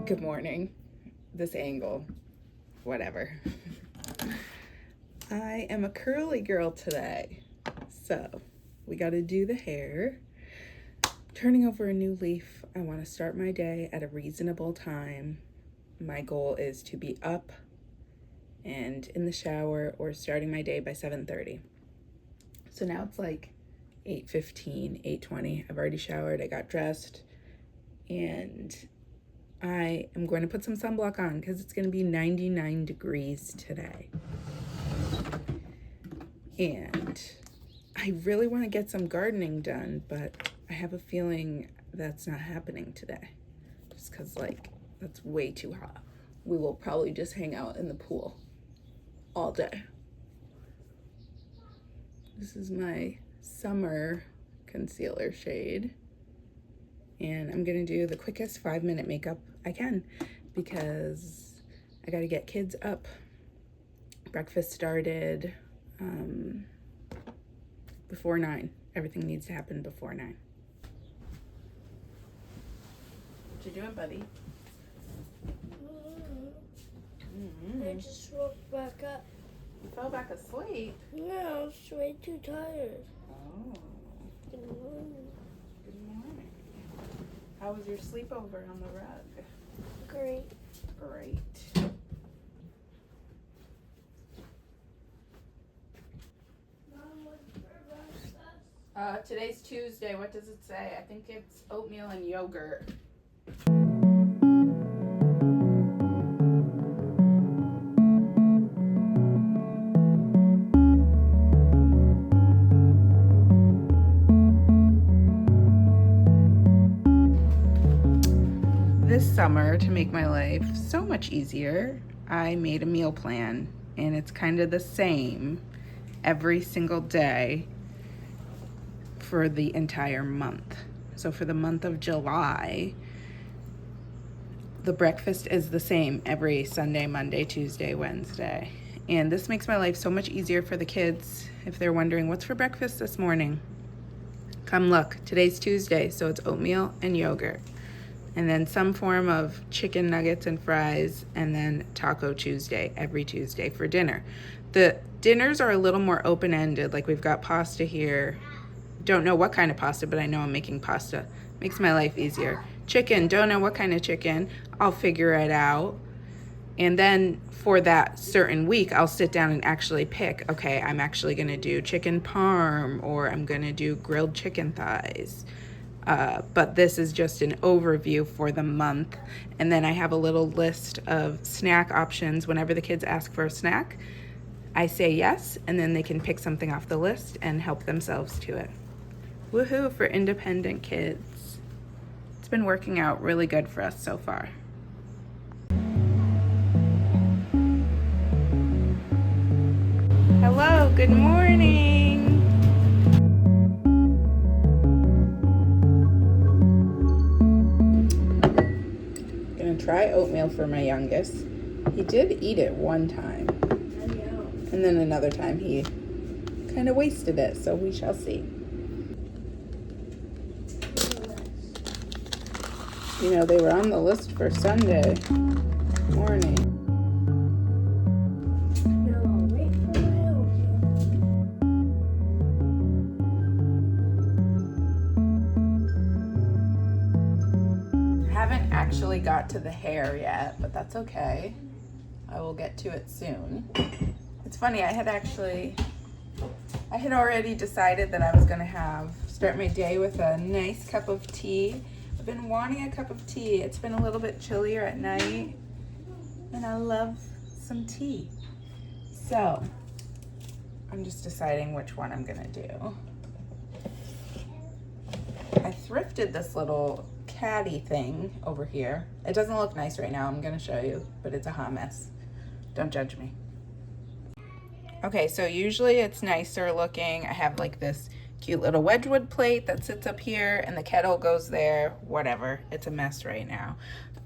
Good morning. This angle, whatever. I am a curly girl today. So we got to do the hair. Turning over a new leaf. I want to start my day at a reasonable time. My goal is to be up and in the shower or starting my day by 7:30. So now it's like 8:15, 8:20. I've already showered. I got dressed. And I am going to put some sunblock on because it's going to be 99 degrees today. And I really want to get some gardening done, but I have a feeling that's not happening today. Just because, that's way too hot. We will probably just hang out in the pool all day. This is my summer concealer shade. And I'm gonna do the quickest 5-minute makeup I can because I gotta get kids up. Breakfast started before 9. Everything needs to happen before 9. What you doing, buddy? I just woke back up. You fell back asleep? No, I was way too tired. Oh, Good morning. good morning. How was your sleepover on the rug? Great. Great. Mom, what's for breakfast? Today's Tuesday. What does it say? I think it's oatmeal and yogurt. This summer, to make my life so much easier, I made a meal plan, and it's kind of the same every single day for the entire month. So for the month of July, the breakfast is the same every Sunday, Monday, Tuesday, Wednesday. And this makes my life so much easier for the kids if they're wondering what's for breakfast this morning. Come look, today's Tuesday, so it's oatmeal and yogurt. And then some form of chicken nuggets and fries, and then Taco Tuesday, every Tuesday for dinner. The dinners are a little more open-ended, like we've got pasta here. Don't know what kind of pasta, but I know I'm making pasta. Makes my life easier. Chicken, don't know what kind of chicken. I'll figure it out. And then for that certain week, I'll sit down and actually pick, okay, I'm actually gonna do chicken parm, or I'm gonna do grilled chicken thighs. But this is just an overview for the month. And then I have a little list of snack options. Whenever the kids ask for a snack, I say yes, and then they can pick something off the list and help themselves to it. Woohoo for independent kids. It's been working out really good for us so far. Hello, good morning. Try oatmeal for my youngest. He did eat it one time. I know. And then another time he kind of wasted it, so we shall see. You know, they were on the list for Sunday morning. Now I'll wait for my Haven't actually got to the hair yet, but that's okay. I will get to it soon. It's funny, I had already decided that I was gonna start my day with a nice cup of tea. I've been wanting a cup of tea. It's been a little bit chillier at night, and I love some tea. So, I'm just deciding which one I'm gonna do. I thrifted this little caddy thing over here. It doesn't look nice right now. I'm gonna show you, but it's a hot mess. Don't judge me. Okay, so usually it's nicer looking. I have like this cute little Wedgwood plate that sits up here, and the kettle goes there, whatever. It's a mess right now.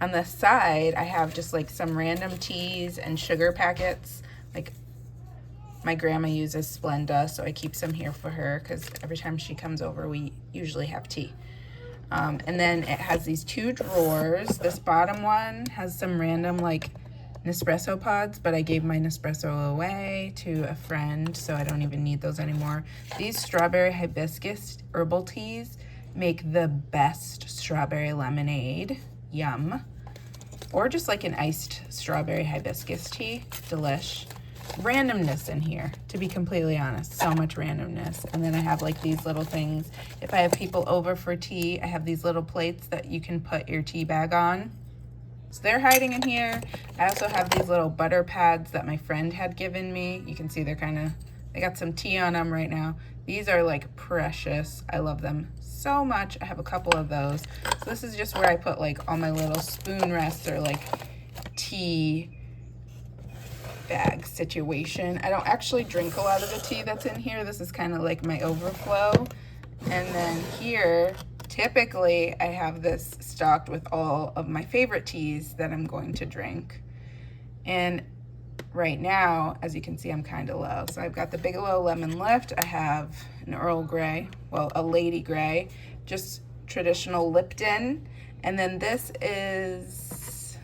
On the side, I have just like some random teas and sugar packets. Like my grandma uses Splenda, so I keep some here for her because every time she comes over, we usually have tea. And then it has these 2 drawers. This bottom one has some random like Nespresso pods, but I gave my Nespresso away to a friend, so I don't even need those anymore. These strawberry hibiscus herbal teas make the best strawberry lemonade. Yum. Or just like an iced strawberry hibiscus tea. Delish. Randomness in here, to be completely honest. So much randomness. And then I have like these little things. If I have people over for tea, I have these little plates that you can put your tea bag on. So they're hiding in here. I also have these little butter pads that my friend had given me. You can see they got some tea on them right now. These are like precious. I love them so much. I have a couple of those. So this is just where I put like all my little spoon rests or like tea bag situation. I don't actually drink a lot of the tea that's in here. This is kind of like my overflow. And then here, typically I have this stocked with all of my favorite teas that I'm going to drink. And right now, as you can see, I'm kind of low. So I've got the Bigelow Lemon Lift. I have an Earl Grey, well, a Lady Grey, just traditional Lipton. And then this is,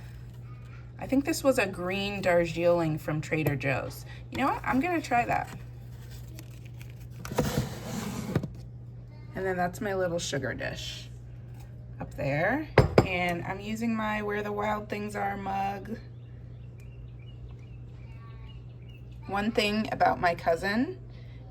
I think this was a green Darjeeling from Trader Joe's. You know what? I'm gonna try that. And then that's my little sugar dish up there. And I'm using my Where the Wild Things Are mug. One thing about my cousin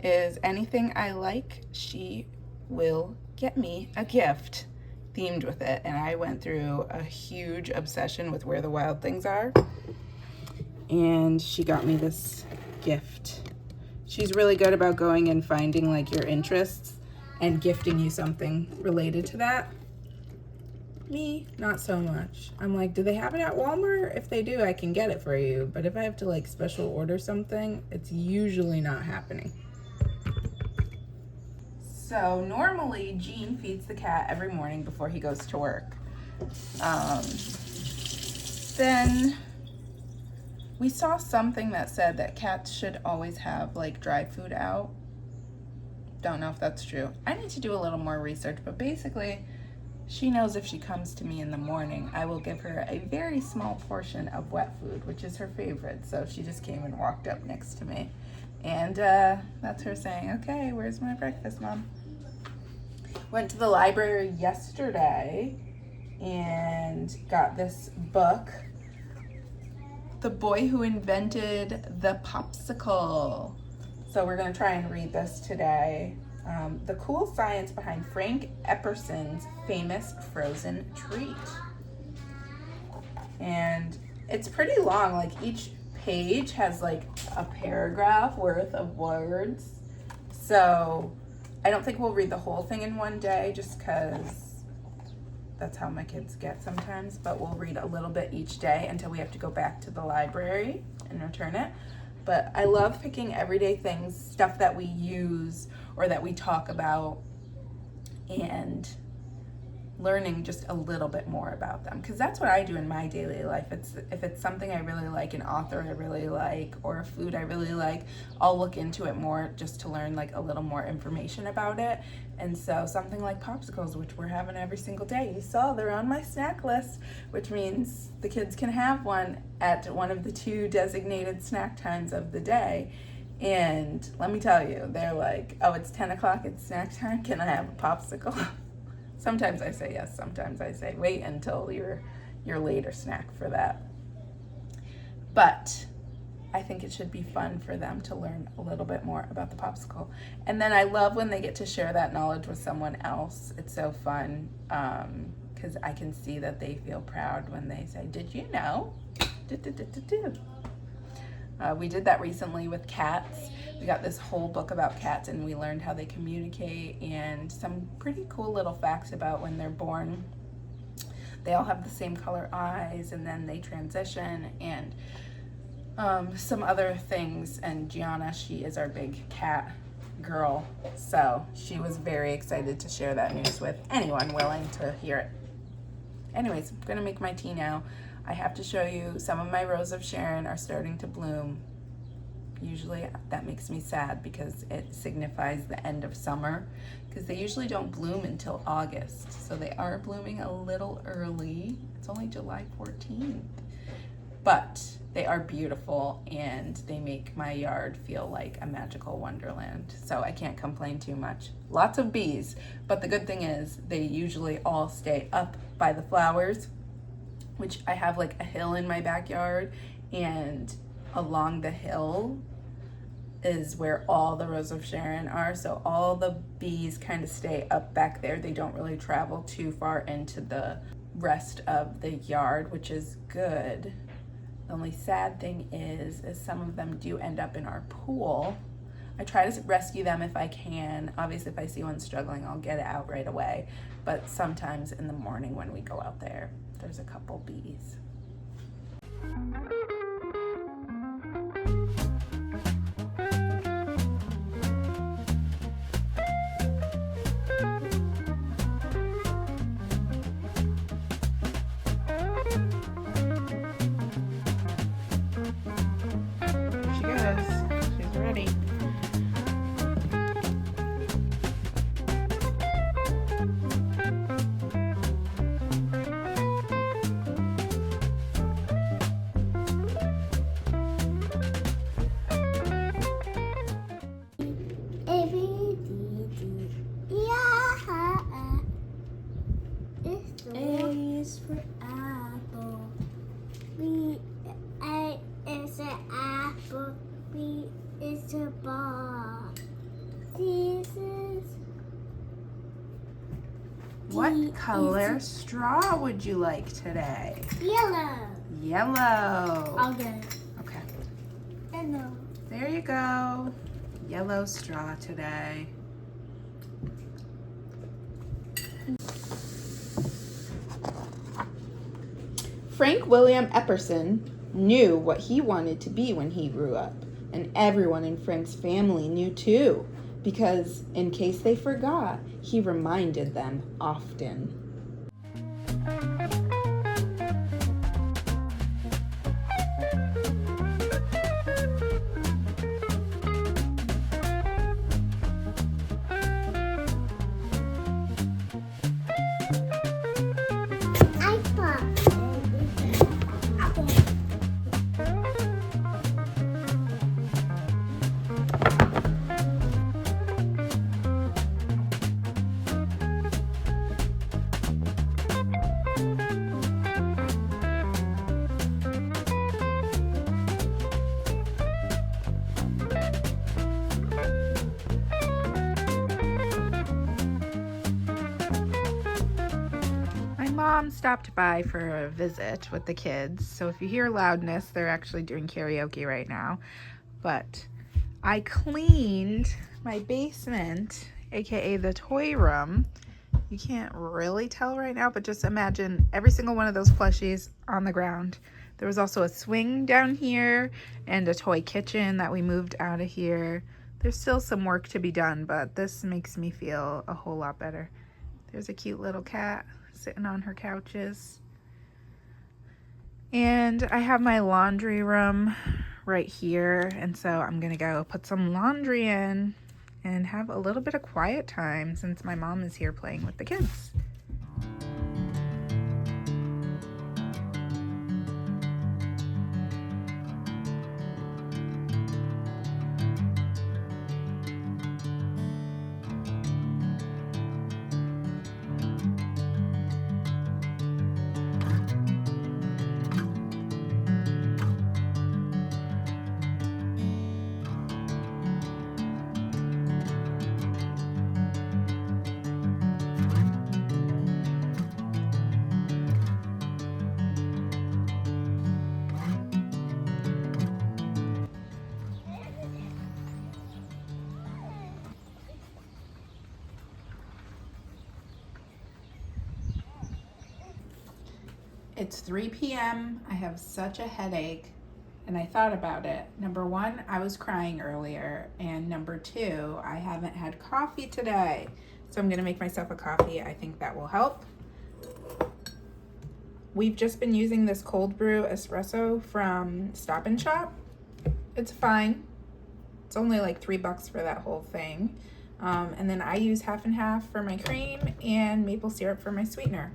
is anything I like, she will get me a gift themed with it. And I went through a huge obsession with Where the Wild Things Are. And she got me this gift. She's really good about going and finding like your interests and gifting you something related to that. Me, not so much. I'm like, do they have it at Walmart? If they do, I can get it for you. But if I have to like special order something, it's usually not happening. So normally Gene feeds the cat every morning before he goes to work. Then we saw something that said that cats should always have like dry food out. Don't know if that's true. I need to do a little more research, but basically she knows if she comes to me in the morning, I will give her a very small portion of wet food, which is her favorite. So she just came and walked up next to me. And that's her saying, okay, where's my breakfast, Mom? Went to the library yesterday and got this book, The Boy Who Invented the Popsicle. So we're gonna try and read this today. The cool science behind Frank Epperson's famous frozen treat. And it's pretty long, like each page has like a paragraph worth of words. So I don't think we'll read the whole thing in one day just because that's how my kids get sometimes, but we'll read a little bit each day until we have to go back to the library and return it. But I love picking everyday things, stuff that we use or that we talk about, and learning just a little bit more about them, because that's what I do in my daily life. If it's something I really like, an author I really like, or a food I really like, I'll look into it more just to learn like a little more information about it. And so something like popsicles, which we're having every single day, you saw they're on my snack list, which means the kids can have one at one of the 2 designated snack times of the day. And let me tell you, they're like, oh, it's 10 o'clock, it's snack time, can I have a popsicle? Sometimes I say yes, sometimes I say wait until your later snack for that. But I think it should be fun for them to learn a little bit more about the popsicle. And then I love when they get to share that knowledge with someone else. It's so fun because I can see that they feel proud when they say, did you know? We did that recently with cats. We got this whole book about cats and we learned how they communicate and some pretty cool little facts about when they're born. They all have the same color eyes and then they transition, and some other things. And Gianna, she is our big cat girl, so she was very excited to share that news with anyone willing to hear it. Anyways, I'm gonna make my tea now. I have to show you some of my Rose of Sharon are starting to bloom. Usually that makes me sad because it signifies the end of summer, because they usually don't bloom until August. So they are blooming a little early. It's only July 14th. But they are beautiful and they make my yard feel like a magical wonderland. So I can't complain too much. Lots of bees, but the good thing is they usually all stay up by the flowers, which I have like a hill in my backyard, and along the hill is where all the Rose of Sharon are. So all the bees kind of stay up back there. They don't really travel too far into the rest of the yard, which is good. The only sad thing is some of them do end up in our pool. I try to rescue them if I can. Obviously, if I see one struggling, I'll get it out right away. But sometimes in the morning when we go out there, there's a couple bees. A is for apple. A is an apple. B is a ball. This is. What color straw would you like today? Yellow. Yellow. I'll get it. Okay. Yellow. There you go. Yellow straw today. Frank William Epperson knew what he wanted to be when he grew up, and everyone in Frank's family knew too, because in case they forgot, he reminded them often. Mom stopped by for a visit with the kids, so if you hear loudness, they're actually doing karaoke right now. But I cleaned my basement, aka the toy room. You can't really tell right now, but just imagine every single one of those plushies on the ground. There was also a swing down here and a toy kitchen that we moved out of here. There's still some work to be done, but this makes me feel a whole lot better. There's a cute little cat sitting on her couches. And I have my laundry room right here, and so I'm gonna go put some laundry in and have a little bit of quiet time since my mom is here playing with the kids. It's 3 p.m. I have such a headache, and I thought about it. Number one, I was crying earlier, and number two, I haven't had coffee today. So I'm gonna make myself a coffee. I think that will help. We've just been using this cold brew espresso from Stop and Shop. It's fine. It's only like $3 for that whole thing. And then I use half and half for my cream and maple syrup for my sweetener.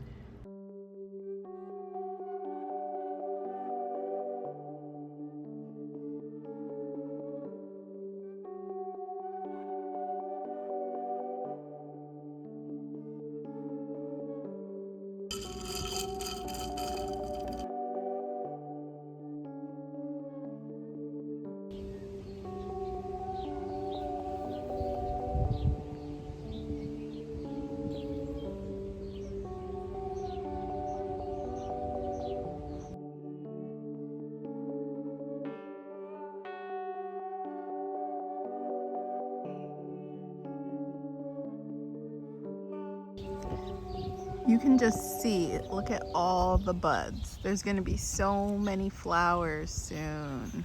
You can just see, look at all the buds. There's gonna be so many flowers soon.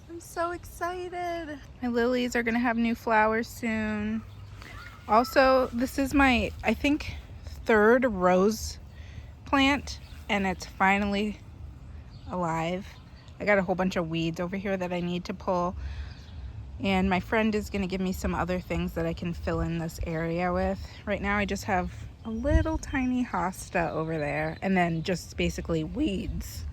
I'm so excited. My lilies are gonna have new flowers soon. Also, this is my, I think, third rose plant, and it's finally alive. I got a whole bunch of weeds over here that I need to pull, and my friend is gonna give me some other things that I can fill in this area with. Right now I just have a little tiny hosta over there, and then just basically weeds.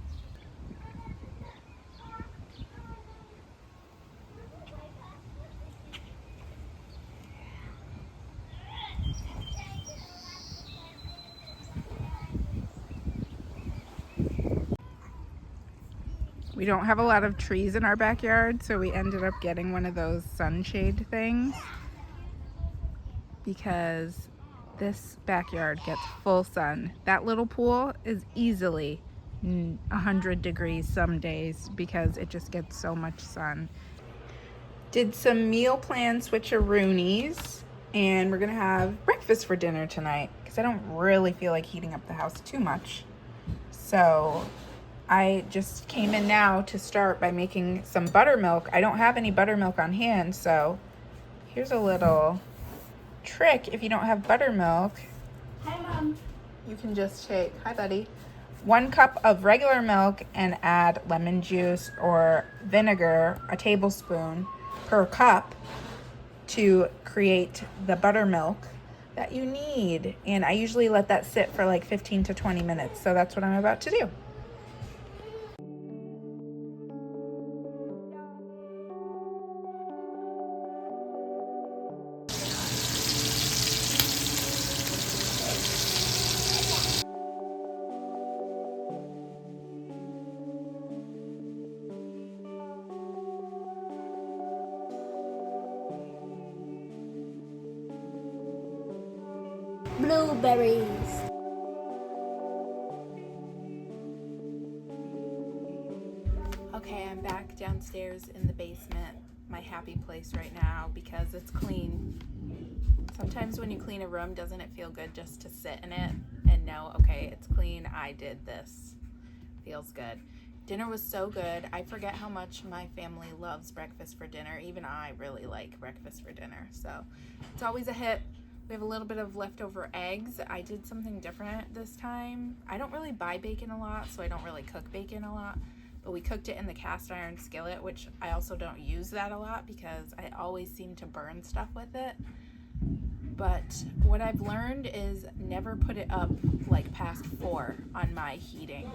We don't have a lot of trees in our backyard, so we ended up getting one of those sunshade things because this backyard gets full sun. That little pool is easily 100 degrees some days because it just gets so much sun. Did some meal plan switcheroonies, and we're gonna have breakfast for dinner tonight because I don't really feel like heating up the house too much. So I just came in now to start by making some buttermilk. I don't have any buttermilk on hand, so here's a little trick. If you don't have buttermilk, Hi, Mom. you can just take, hi buddy, 1 cup of regular milk and add lemon juice or vinegar, a tablespoon per cup, to create the buttermilk that you need. And I usually let that sit for like 15 to 20 minutes. So that's what I'm about to do. Blueberries. Okay, I'm back downstairs in the basement, my happy place right now because it's clean. Sometimes when you clean a room, doesn't it feel good just to sit in it and know, okay, it's clean, I did this. Feels good. Dinner was so good. I forget how much my family loves breakfast for dinner. Even I really like breakfast for dinner, so it's always a hit. We have a little bit of leftover eggs. I did something different this time. I don't really buy bacon a lot, so I don't really cook bacon a lot, but we cooked it in the cast iron skillet, which I also don't use that a lot because I always seem to burn stuff with it. But what I've learned is never put it up like past 4 on my heating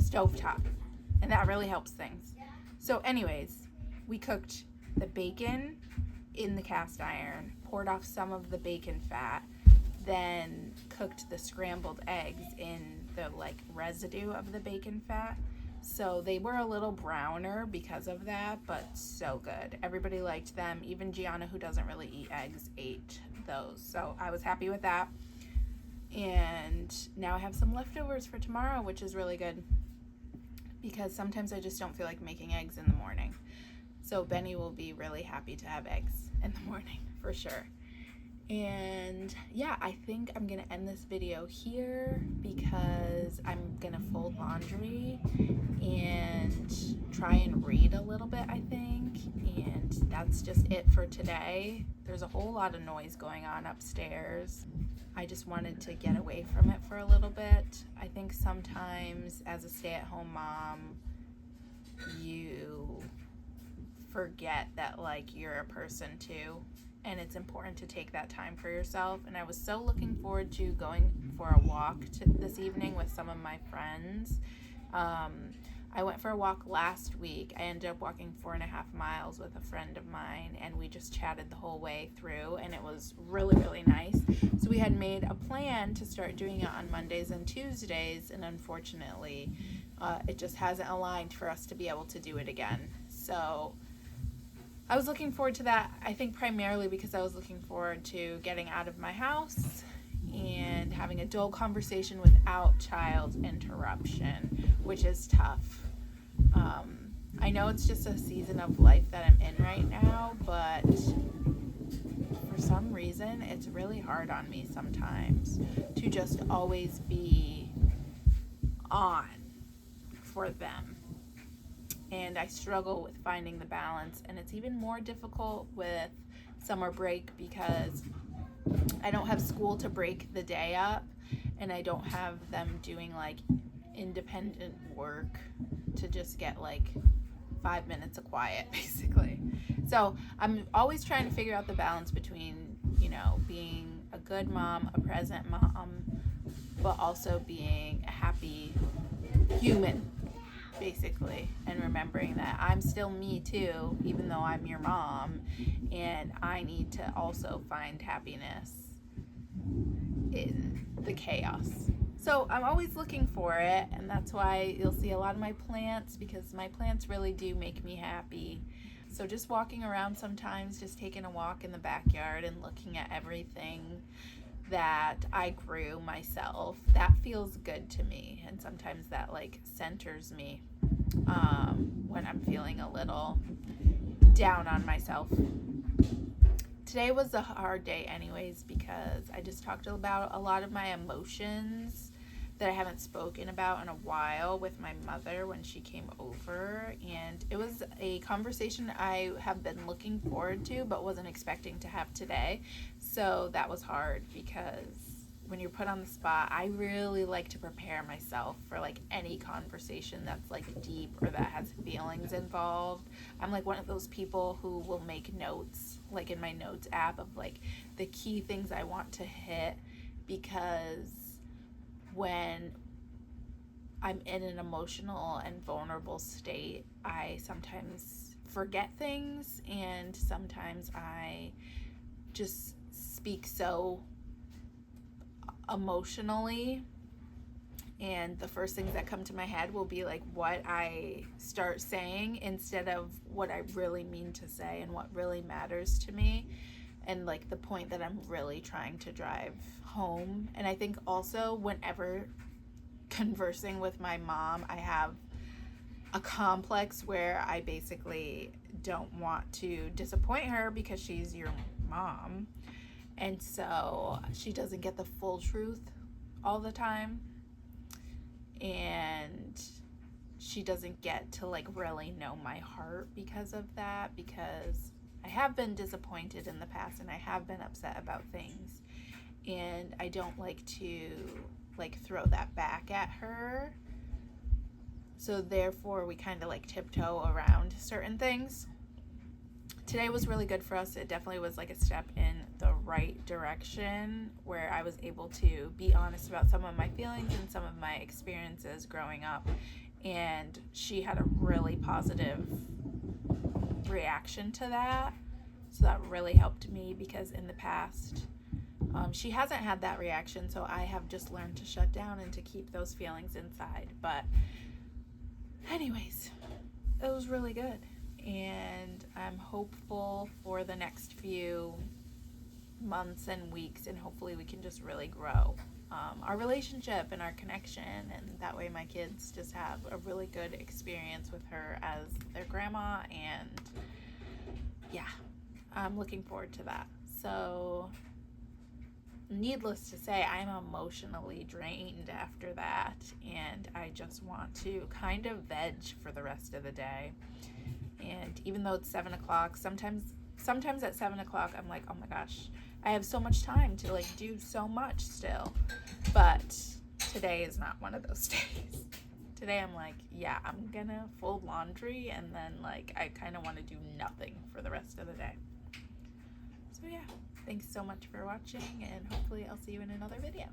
stovetop, and that really helps things. So anyways, we cooked the bacon in the cast iron, poured off some of the bacon fat, then cooked the scrambled eggs in the like residue of the bacon fat. So they were a little browner because of that, but so good. Everybody liked them. Even Gianna, who doesn't really eat eggs, ate those. So I was happy with that. And now I have some leftovers for tomorrow, which is really good because sometimes I just don't feel like making eggs in the morning. So Benny will be really happy to have eggs in the morning for sure. And yeah, I think I'm gonna end this video here because I'm gonna fold laundry and try and read a little bit, I think. And that's just it for today. There's a whole lot of noise going on upstairs. I just wanted to get away from it for a little bit. I think sometimes as a stay-at-home mom, you forget that like you're a person too, and it's important to take that time for yourself. And I was so looking forward to going for a walk this evening with some of my friends. I went for a walk last week. I ended up walking 4.5 miles with a friend of mine, and we just chatted the whole way through, and it was really, really nice. So we had made a plan to start doing it on Mondays and Tuesdays, and unfortunately, it just hasn't aligned for us to be able to do it again. So I was looking forward to that, I think primarily because I was looking forward to getting out of my house and having a dull conversation without child interruption, which is tough. I know it's just a season of life that I'm in right now, but for some reason it's really hard on me sometimes to just always be on for them. And I struggle with finding the balance, and it's even more difficult with summer break because I don't have school to break the day up, and I don't have them doing like independent work to just get like 5 minutes of quiet basically. So I'm always trying to figure out the balance between, you know, being a good mom, a present mom, but also being a happy human basically, and remembering that I'm still me too, even though I'm your mom, and I need to also find happiness in the chaos. So I'm always looking for it, and that's why you'll see a lot of my plants, because my plants really do make me happy. So just walking around sometimes, just taking a walk in the backyard and looking at everything that I grew myself, that feels good to me, and sometimes that like centers me when I'm feeling a little down on myself. Today was a hard day anyways, because I just talked about a lot of my emotions that I haven't spoken about in a while with my mother when she came over, and it was a conversation I have been looking forward to but wasn't expecting to have today. So that was hard, because when you're put on the spot, I really like to prepare myself for like any conversation that's like deep or that has feelings involved. I'm like one of those people who will make notes, like in my notes app, of like the key things I want to hit, because when I'm in an emotional and vulnerable state, I sometimes forget things, and sometimes I just speak so emotionally, and the first things that come to my head will be like what I start saying instead of what I really mean to say and what really matters to me, and like the point that I'm really trying to drive home. And I think also whenever conversing with my mom, I have a complex where I basically don't want to disappoint her because she's your mom, and so she doesn't get the full truth all the time, and she doesn't get to like really know my heart because of that, because I have been disappointed in the past and I have been upset about things, and I don't like to like throw that back at her. So therefore we kind of like tiptoe around certain things. Today was really good for us. It definitely was like a step in the right direction, where I was able to be honest about some of my feelings and some of my experiences growing up, and she had a really positive reaction to that. So that really helped me, because in the past she hasn't had that reaction, so I have just learned to shut down and to keep those feelings inside. But anyways, it was really good, and I'm hopeful for the next few months and weeks, and hopefully we can just really grow our relationship and our connection, and that way my kids just have a really good experience with her as their grandma. And yeah, I'm looking forward to that. So needless to say, I'm emotionally drained after that, and I just want to kind of veg for the rest of the day. And even though it's 7 o'clock, sometimes at 7 o'clock I'm like, oh my gosh, I have so much time to like do so much still. But today is not one of those days. today I'm like, yeah, I'm gonna fold laundry and then like I kind of want to do nothing for the rest of the day. So yeah, thanks so much for watching, and hopefully I'll see you in another video.